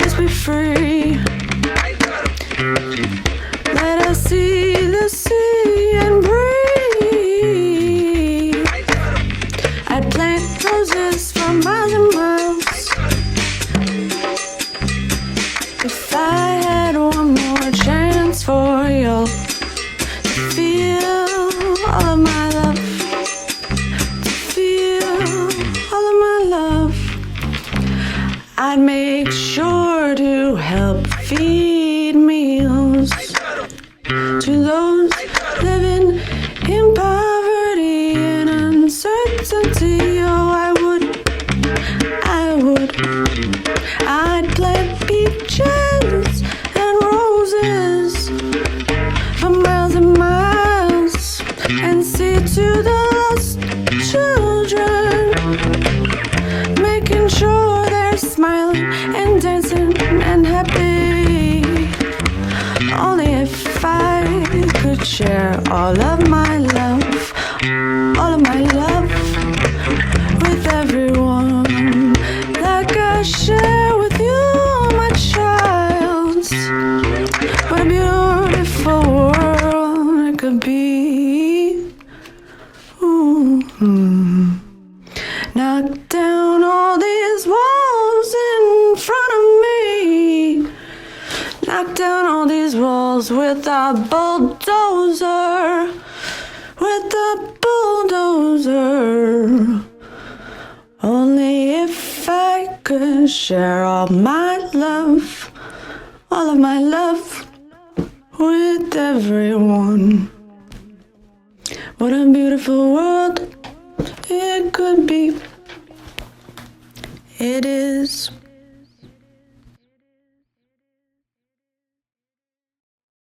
let's be free. Let us see the sea and breathe. I'd plant roses for miles and miles if I had one more chance for you to feel all of my love, to feel all of my love. I'd make sure to help feed meals to those living in poverty and uncertainty. Oh, I would. I'd plant peaches and roses for miles and miles and see to the lost children, making sure they're smiling and dancing and happy. Only if I could share all of my love, all of my love with everyone, like I share with you, my child. What a beautiful world it could be. Ooh. Knock down all these walls in front of me. Knock down all these walls with a bulldozer, with a bulldozer. Only if I could share all my love, all of my love with everyone. What a beautiful world it could be. It is.